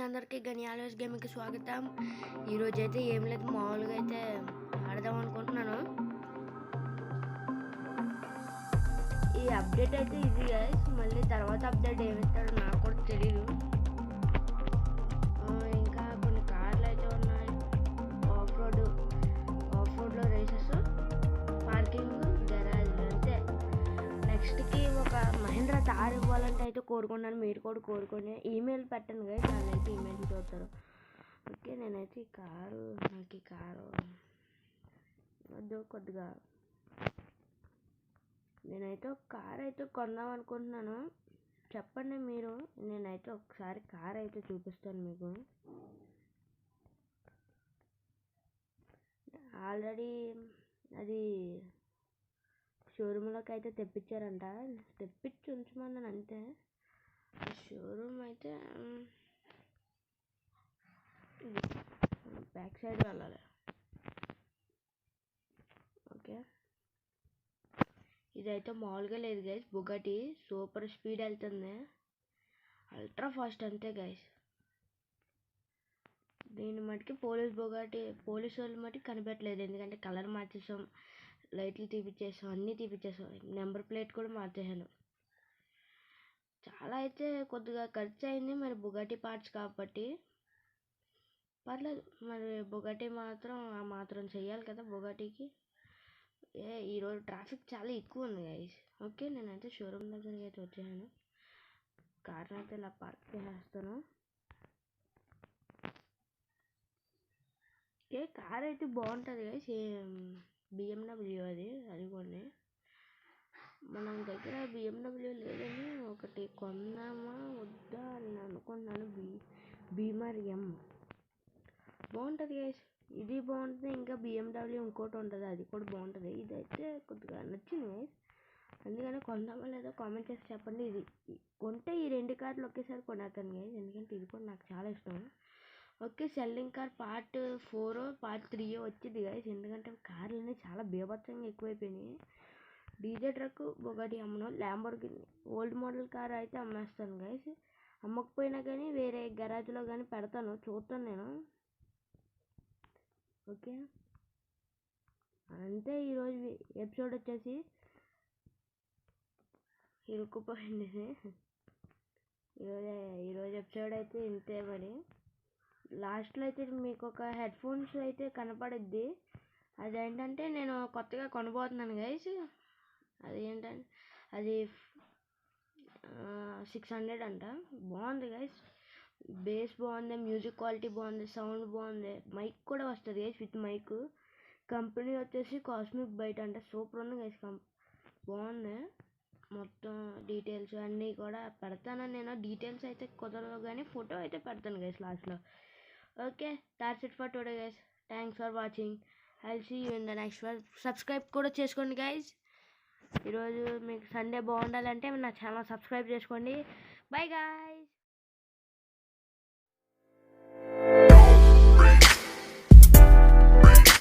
అందరికీ గనియాలస్ గేమింగ్కి స్వాగతం. ఈరోజు అయితే ఏం లేదు, మామూలుగా అయితే ఆడదాం అనుకుంటున్నాను. ఈ అప్డేట్ అయితే ఇది గైస్, మళ్ళీ తర్వాత అప్డేట్ ఏమిస్తాడో నాకు కూడా తెలియదు. ఇంకా కొన్ని కార్లు అయితే ఉన్నాయి, ఆఫ్ రోడ్లో రేసెస్, పార్కింగ్, గరాజ్ అంతే. నెక్స్ట్కి ఒక మహేంద్ర తార్ ఇవ్వాలంటే అయితే కోరుకున్నాను, మీరు కూడా కోరుకొని ఈమెయిల్ పెట్టండి కదా, దాన్ని అయితే ఈమెయిల్ చూస్తారు. ఓకే, నేనైతే నాకు ఈ కారు వద్దు కొద్దిగా. నేనైతే ఒక కార్ అయితే కొందాం అనుకుంటున్నాను. చెప్పండి మీరు, నేనైతే ఒకసారి కార్ అయితే చూపిస్తాను మీకు. ఆల్రెడీ అది షోరూంలోకి అయితే తెప్పించారంట, తెప్పించి ఉంచమన్నాను అంతే. షోరూమ్ అయితే బ్యాక్ సైడ్ వెళ్ళాలి. ఓకే, ఇదైతే మామూలుగా లేదు గైస్, బుగాటి సూపర్ స్పీడ్ వెళ్తుంది, అల్ట్రా ఫాస్ట్ అంతే గైస్. దీని మటుకి పోలీస్ వాళ్ళు మటుకు కనిపెట్టలేదు, ఎందుకంటే కలర్ మార్చేసాం, లైట్లు తీపిచ్చేసాం, అన్నీ తీపిచ్చేసాం, నెంబర్ ప్లేట్ కూడా మార్చేసాను. చాలా అయితే కొద్దిగా ఖర్చు అయింది, మరి బుగాటి పార్ట్స్ కాబట్టి పర్లేదు. మరి బుగాటి మాత్రం చెయ్యాలి కదా బుగాటికి. ఈరోజు ట్రాఫిక్ చాలా ఎక్కువ ఉంది గైస్. ఓకే, నేనైతే షోరూమ్ దగ్గరికి అయితే వచ్చాను, కార్ని అయితే ఇలా పార్క్ చేసేస్తాను. కార్ అయితే బాగుంటుంది గైస్, బిఎండబ్ల్యూ అది కొన్ని. మన దగ్గర బిఎండబ్ల్యూ లేదని ఒకటి కొందామా వద్దా అని అనుకున్నాను. బీమర్ ఎం బాగుంటుంది గైస్, ఇది బాగుంటుంది. ఇంకా బిఎండబ్ల్యూ ఇంకోటి ఉంటుంది, అది కూడా బాగుంటుంది. ఇదైతే కొద్దిగా నచ్చింది గైస్, అందుకని కొందామా లేదా కామెంట్ చేసి చెప్పండి. ఇది కొంటే ఈ రెండు కార్లు ఒకేసారి కొనేస్తాను గైస్, ఎందుకంటే ఇది కూడా నాకు చాలా ఇష్టం. Okay, selling car part 4 part 3 వచ్చింది గైస్, ఎందుకంటే కార్లు అనేవి చాలా బీభత్సంగా ఎక్కువైపోయినాయి. డీజే ట్రక్ బుగాటి అమ్మను, ల్యాంబోర్గిని ఓల్డ్ మోడల్ కార్ అయితే అమ్మేస్తాను గైస్. అమ్మకపోయినా కానీ వేరే గరాజ్లో కానీ పెడతాను, చూస్తాను నేను. ఓకే, అంతే. ఈరోజు ఎపిసోడ్ వచ్చేసి ఇరుక్కుపోయింది. ఈరోజు ఎపిసోడ్ అయితే ఇంతే. మరి లాస్ట్లో అయితే మీకు ఒక హెడ్ ఫోన్స్ అయితే కనపడుద్ది, అదేంటంటే నేను కొత్తగా కొనబోతున్నాను గైస్. అదేంటంటే అది 600 అంట. బాగుంది గైస్, బేస్ బాగుంది, మ్యూజిక్ క్వాలిటీ బాగుంది, సౌండ్ బాగుంది, మైక్ కూడా వస్తుంది గైస్, విత్ మైక్. కంపెనీ వచ్చేసి కాస్మిక్ బైట్ అంట. సూపర్ ఉంది గైస్, బాగుంది. మొత్తం డీటెయిల్స్ అన్నీ కూడా పెడతాను నేను. డీటెయిల్స్ అయితే కుదరదు కానీ ఫోటో అయితే పెడతాను గైస్ లాస్ట్లో. Okay, that's it for today guys, thanks for watching. I see you in the next one. Subscribe కూడా చేసుకోండి గైస్. ఈరోజు మీకు సండే బాగుండాలంటే నా ఛానల్ సబ్స్క్రైబ్ చేసుకోండి. Bye guys.